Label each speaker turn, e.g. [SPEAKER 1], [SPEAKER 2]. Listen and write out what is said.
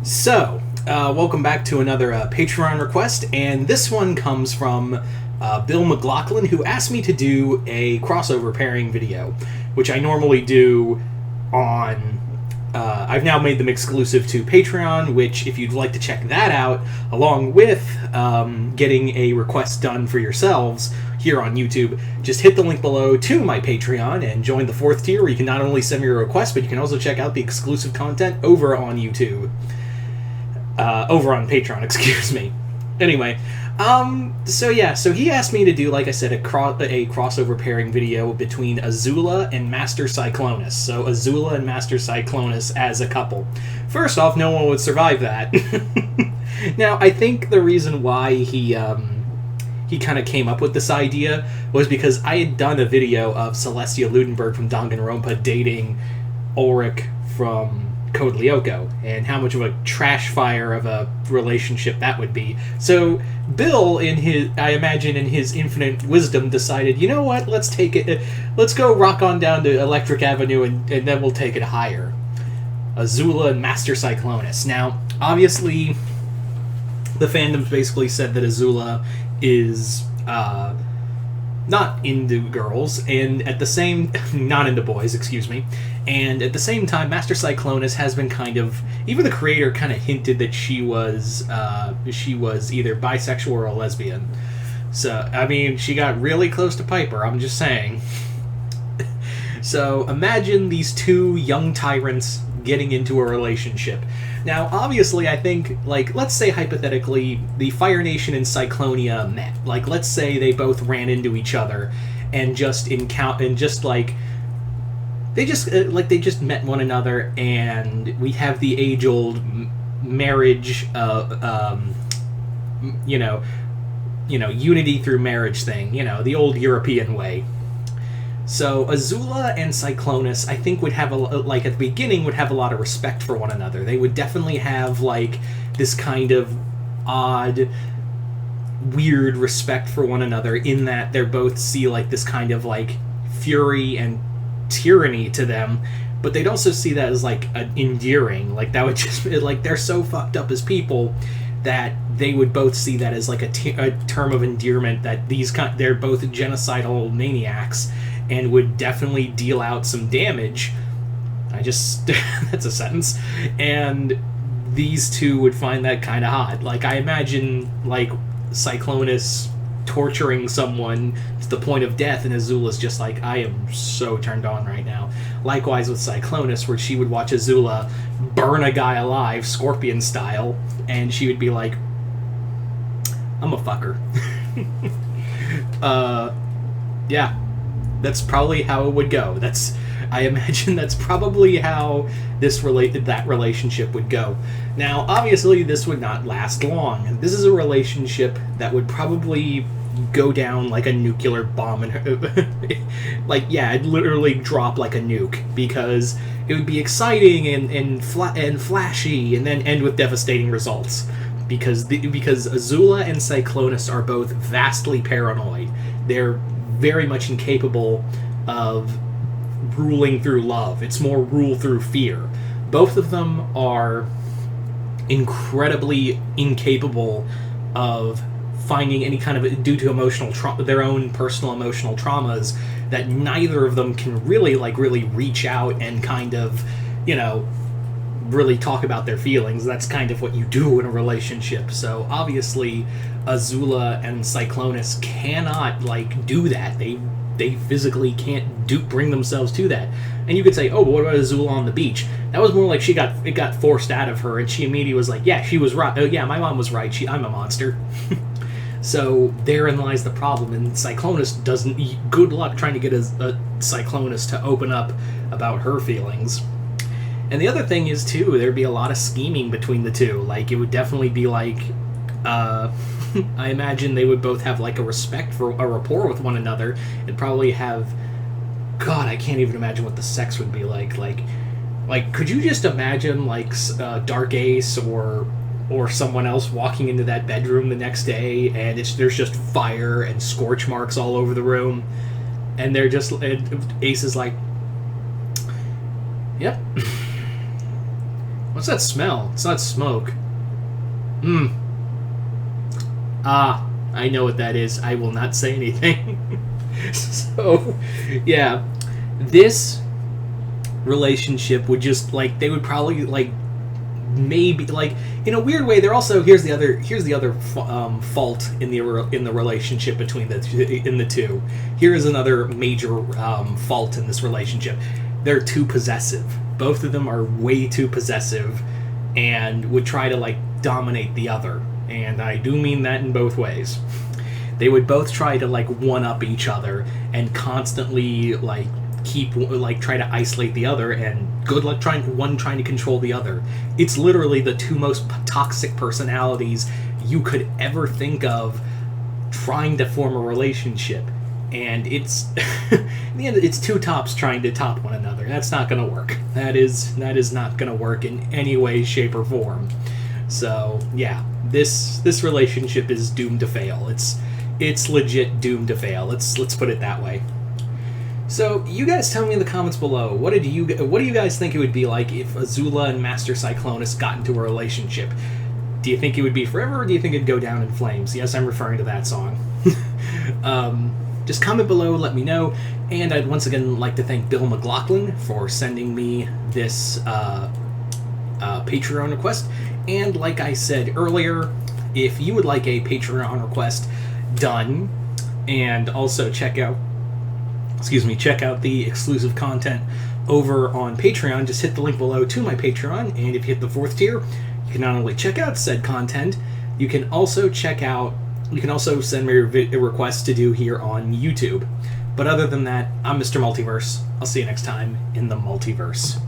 [SPEAKER 1] Welcome back to another Patreon request, and this one comes from Bill McLaughlin, who asked me to do a crossover pairing video, which I normally do on... I've now made them exclusive to Patreon, which, if you'd like to check that out, along with getting a request done for yourselves here on YouTube, just hit the link below to my Patreon and join the 4th tier, where you can not only send me a request, but you can also check out the exclusive content over on YouTube. Over on Patreon, excuse me. Anyway, so he asked me to do, like I said, a crossover pairing video between Azula and Master Cyclonis. So Azula and Master Cyclonis as a couple. First off, no one would survive that. Now, I think the reason why he kind of came up with this idea was because I had done a video of Celestia Ludenberg from Danganronpa dating Ulrich from Code Lyoko, and how much of a trash fire of a relationship that would be. So Bill, I imagine in his infinite wisdom, decided, you know what, let's go rock on down to Electric Avenue, and then we'll take it higher. Azula and Master Cyclonis. Now, obviously, the fandoms basically said that Azula is not into girls, and at the same... not into boys, excuse me. And at the same time, Master Cyclonis has been kind of... even the creator kind of hinted that she was either bisexual or a lesbian. So, I mean, she got really close to Piper, I'm just saying. So, imagine these two young tyrants getting into a relationship. Now, obviously, I think, like, let's say hypothetically, the Fire Nation and Cyclonia met. Like, let's say they both ran into each other and they just met one another, and we have the age-old marriage, unity through marriage thing, the old European way. So Azula and Cyclonis, I think, would have at the beginning, would have a lot of respect for one another. They would definitely have, like, this kind of odd, weird respect for one another, in that they're both see, like, this kind of, like, fury and tyranny to them, but they'd also see that as, like, endearing. Like, that would just, like, they're so fucked up as people that they would both see that as, like, a term of endearment, that they're both genocidal maniacs, and would definitely deal out some damage. That's a sentence. And these two would find that kind of hot. Like, I imagine, like, Cyclonis torturing someone to the point of death, and Azula's just like, I am so turned on right now. Likewise with Cyclonis, where she would watch Azula burn a guy alive, Scorpion style, and she would be like, I'm a fucker. Yeah. That's probably how it would go. I imagine that's probably how that relationship would go. Now, obviously, this would not last long. This is a relationship that would probably go down like a nuclear bomb, and it'd literally drop like a nuke, because it would be exciting and flashy, and then end with devastating results. Because Azula and Cyclonis are both vastly paranoid. They're very much incapable of ruling through love. It's more rule through fear. Both of them are incredibly incapable of finding any kind of, due to their own personal emotional traumas, that neither of them can really reach out and kind of, really talk about their feelings. That's kind of what you do in a relationship. So obviously Azula and Cyclonis cannot do that. They physically can't bring themselves to that. And you could say, oh, but what about Azula on the beach? That was more like it got forced out of her, and she immediately was like, yeah, she was right. Oh yeah, my mom was right. I'm a monster. So therein lies the problem, and Cyclonis doesn't... good luck trying to get a Cyclonis to open up about her feelings. And the other thing is, too, there'd be a lot of scheming between the two. Like, it would definitely be like... I imagine they would both have, like, a rapport with one another, and probably have... God, I can't even imagine what the sex would be like. Like, could you just imagine, like, Dark Ace or someone else walking into that bedroom the next day, and there's just fire and scorch marks all over the room, and Ace is like, yep. What's that smell? It's not smoke. Ah, I know what that is. I will not say anything. So, yeah. This relationship would just, like, they would probably, like, maybe, like, in a weird way, they're also, here's the other fault in the relationship between the two. Here is another major fault in this relationship. They're too possessive. Both of them are way too possessive and would try to, like, dominate the other. And I do mean that in both ways. They would both try to, like, one-up each other and constantly, like, try to isolate the other, and good luck trying to control the other. It's literally the two most toxic personalities you could ever think of trying to form a relationship. And it's in the end, it's two tops trying to top one another. That's not going to work. That is not going to work in any way, shape, or form. So yeah, this relationship is doomed to fail. It's legit doomed to fail. Let's put it that way. So you guys tell me in the comments below, what do you guys think it would be like if Azula and Master Cyclonis got into a relationship? Do you think it would be forever, or do you think it'd go down in flames? Yes, I'm referring to that song. Just comment below, let me know. And I'd once again like to thank Bill McLaughlin for sending me this Patreon request. And like I said earlier, if you would like a Patreon request done, and also check out the exclusive content over on Patreon, just hit the link below to my Patreon. And if you hit the 4th tier, you can not only check out said content, you can also send me a request to do here on YouTube. But other than that, I'm Mr. Multiverse. I'll see you next time in the multiverse.